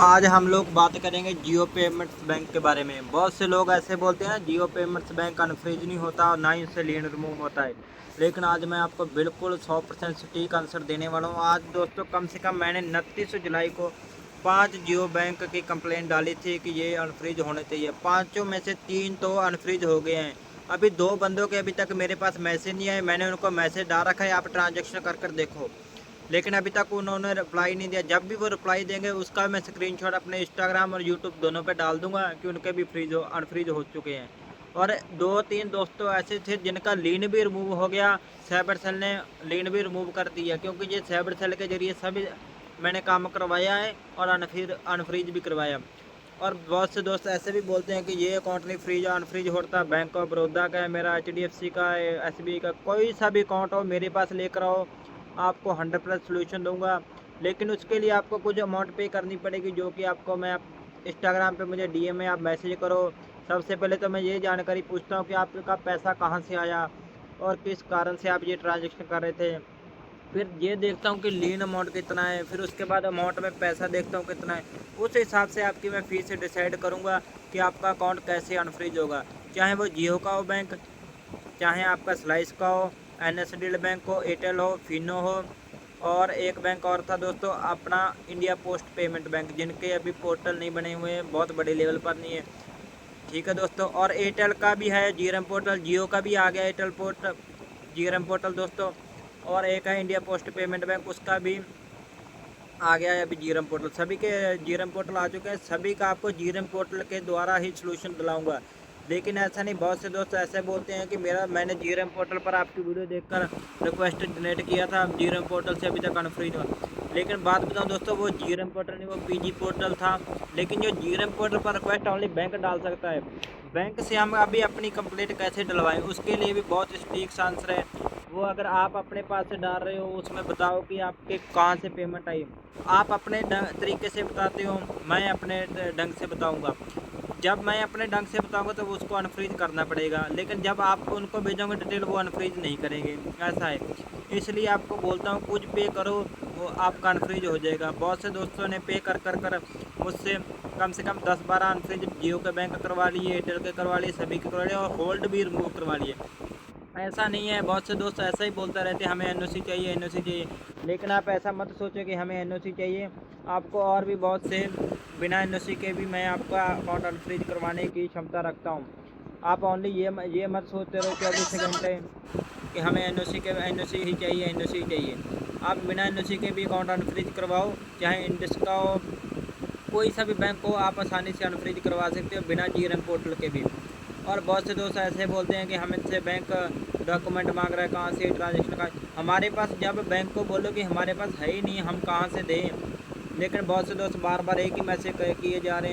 आज हम लोग बात करेंगे जियो पेमेंट्स बैंक के बारे में। बहुत से लोग ऐसे बोलते हैं ना, जियो पेमेंट्स बैंक अनफ्रीज नहीं होता और ना ही उससे लीन रिमूव होता है। लेकिन आज मैं आपको बिल्कुल 100% सटीक आंसर देने वाला हूँ। आज दोस्तों कम से कम मैंने 29 जुलाई को 5 जियो बैंक की कंप्लेंट डाली थी कि ये अनफ्रीज होने चाहिए। पाँचों में से 3 तो अनफ्रीज हो गए हैं। अभी 2 बंदों के अभी तक मेरे पास मैसेज नहीं आए। मैंने उनको मैसेज डाल रखा है, आप ट्रांजेक्शन कर देखो, लेकिन अभी तक उन्होंने रिप्लाई नहीं दिया। जब भी वो रिप्लाई देंगे उसका मैं स्क्रीनशॉट अपने इंस्टाग्राम और यूट्यूब दोनों पे डाल दूंगा कि उनके भी अनफ्रीज हो चुके हैं। और 2-3 दोस्तों ऐसे थे जिनका लीन भी रिमूव हो गया। साइबर सेल ने लीन भी रिमूव कर दिया, क्योंकि ये साइबर सेल के जरिए सभी मैंने काम करवाया है और अनफ्रीज भी करवाया। और बहुत से दोस्त ऐसे भी बोलते हैं कि ये अकाउंट नहीं फ्रीज अनफ्रीज होता। बैंक ऑफ बड़ौदा का है, मेरा HDFC का है, SBI का, कोई सा भी अकाउंट हो मेरे पास लेकर आओ, आपको 100% सोल्यूशन दूंगा। लेकिन उसके लिए आपको कुछ अमाउंट पे करनी पड़ेगी, जो कि आपको मैं इंस्टाग्राम पे मुझे DM में आप मैसेज करो। सबसे पहले तो मैं ये जानकारी पूछता हूँ कि आपका पैसा कहाँ से आया और किस कारण से आप ये ट्रांजेक्शन कर रहे थे। फिर ये देखता हूँ कि लीन अमाउंट कितना है, फिर उसके बाद अमाउंट में पैसा देखता हूँ कितना है। उस हिसाब से आपकी मैं फ़ीस डिसाइड करूँगा कि आपका अकाउंट कैसे अनफ्रीज होगा। चाहे वो जियो का हो बैंक, चाहे आपका स्लाइस का हो, NSDL बैंक हो, एयरटेल हो, फिनो हो। और एक बैंक और था दोस्तों अपना, इंडिया पोस्ट पेमेंट बैंक, जिनके अभी पोर्टल नहीं बने हुए हैं, बहुत बड़े लेवल पर नहीं है। ठीक है दोस्तों, और एयरटेल का भी है जीरम पोर्टल, जियो का भी आ गया एयरटेल पोर्टल, जीरम पोर्टल दोस्तों। और एक है इंडिया पोस्ट पेमेंट बैंक, उसका भी आ गया है अभी जीरम पोर्टल। सभी के जीरम पोर्टल आ चुके हैं, सभी का आपको जीरम पोर्टल के द्वारा ही सोल्यूशन दिलाऊंगा। लेकिन ऐसा नहीं, बहुत से दोस्त ऐसे बोलते हैं कि मैंने जीरम पोर्टल पर आपकी वीडियो देखकर रिक्वेस्ट जनरेट किया था, जीरम पोर्टल से अभी तक अनफ्रीज हुआ। लेकिन बात बताऊं दोस्तों, वो जीरम पोर्टल नहीं, वो PG पोर्टल था। लेकिन जो जीरम पोर्टल पर रिक्वेस्ट ओनली बैंक डाल सकता है। बैंक से हम अभी अपनी कंप्लेंट कैसे डलवाएं, उसके लिए भी बहुत स्ट्रिक्ट आंसर है। वो अगर आप अपने पास से डाल रहे हो, उसमें बताओ कि आपके कहाँ से पेमेंट आई। आप अपने तरीके से बताते हो, मैं अपने ढंग से बताऊंगा। जब मैं अपने ढंग से बताऊंगा तो उसको अनफ्रीज करना पड़ेगा, लेकिन जब आप उनको भेजोगे डिटेल, वो अनफ्रीज नहीं करेंगे। ऐसा है, इसलिए आपको बोलता हूँ कुछ पे करो, वो आपका अनफ्रीज हो जाएगा। बहुत से दोस्तों ने पे कर मुझसे कम से कम 10-12 अनफ्रीज जियो के बैंक करवा लिए, एयरटेल के करवा लिए, सभी के करवा लिए, और होल्ड भी रिमूव करवा लिए। ऐसा नहीं है, बहुत से दोस्त ऐसा ही बोलते रहते हैं हमें NOC चाहिए, NOC चाहिए। लेकिन आप ऐसा मत सोचो कि हमें NOC चाहिए। आपको और भी बहुत से बिना NOC के भी मैं आपका अकाउंट अनफ्रीज करवाने की क्षमता रखता हूँ। आप ओनली ये मत सोचते रहो 24 घंटे कि हमें NOC ही चाहिए, NOC ही चाहिए। आप बिना NOC के भी अकाउंट अनफ्रीज करवाओ, चाहे इंडस का हो, कोई सा भी बैंक हो, आप आसानी से अनफ्रीज करवा सकते हो बिना जीरम पोर्टल के भी। और बहुत से दोस्त ऐसे बोलते हैं कि हम इनसे बैंक डॉक्यूमेंट मांग रहा है, कहाँ से ट्रांजेक्शन का। हमारे पास जब बैंक को बोलो कि हमारे पास है ही नहीं, हम कहाँ से दें। लेकिन बहुत से दोस्त बार बार एक ही मैसेज किए जा रहे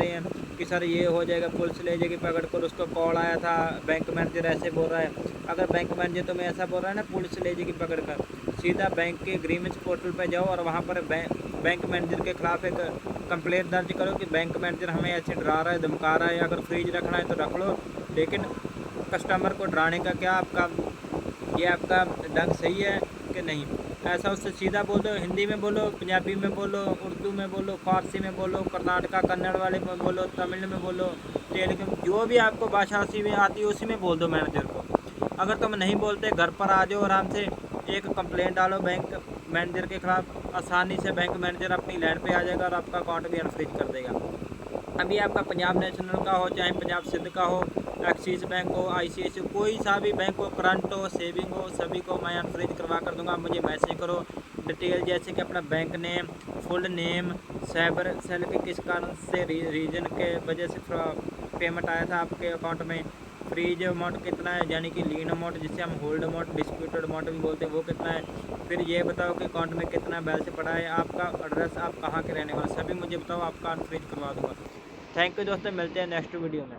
हैं कि सर ये हो जाएगा, पुलिस ले जाएगी पकड़ कर। उसको कॉल आया था, बैंक मैनेजर ऐसे बोल रहा है। अगर बैंक मैनेजर तुम्हें ऐसा बोल रहा है ना, पुलिस ले जाएगी पकड़ कर, सीधा बैंक के ग्रीमेंस पोर्टल पर जाओ और वहाँ पर बैंक मैनेजर के खिलाफ एक कंप्लेंट दर्ज करो कि बैंक मैनेजर हमें ऐसे डरा रहा है, धमका रहा है। अगर फ्रीज रखना है तो रख लो, लेकिन कस्टमर को डराने का क्या आपका, ये आपका ढंग सही है कि नहीं। ऐसा उससे सीधा बोल दो, हिंदी में बोलो, पंजाबी में बोलो, उर्दू में बोलो, फारसी में बोलो, कर्नाटका कन्नड़ वाले में बोलो, तमिल में बोलो, तेलुगु, जो भी आपको भाषा उसी में आती है उसी में बोल दो मैनेजर को। अगर तुम नहीं बोलते, घर पर आ जाओ आराम से, एक कंप्लेंट डालो बैंक मैनेजर के खिलाफ, आसानी से बैंक मैनेजर अपनी लाइन पे आ जाएगा और आपका अकाउंट भी अनफ्रीज कर देगा। अभी आपका पंजाब नेशनल का हो, चाहे पंजाब सिंध का हो, एक्सिस बैंक हो, ICICI, कोई सा भी बैंक हो, करंट हो, सेविंग हो, सभी को मैं अनफ्रीज करवा कर दूंगा। मुझे मैसेज करो डिटेल, जैसे कि अपना bank name, full name, cyber cell के किस कारण से रीजन के वजह से पेमेंट आया था आपके अकाउंट में, फ्रीज अमाउंट कितना है, यानी कि लीन अमाउंट जिसे हम होल्ड अमाउंट, डिस्प्यूटेड अमाउंट भी बोलते हैं, वो कितना है। फिर ये बताओ कि अकाउंट में कितना बैलेंस पड़ा है, आपका एड्रेस, आप कहाँ के रहने वाले, सभी मुझे बताओ, आपका अनफ्रीज करवा दूँगा। थैंक यू दोस्तों, मिलते हैं नेक्स्ट वीडियो में।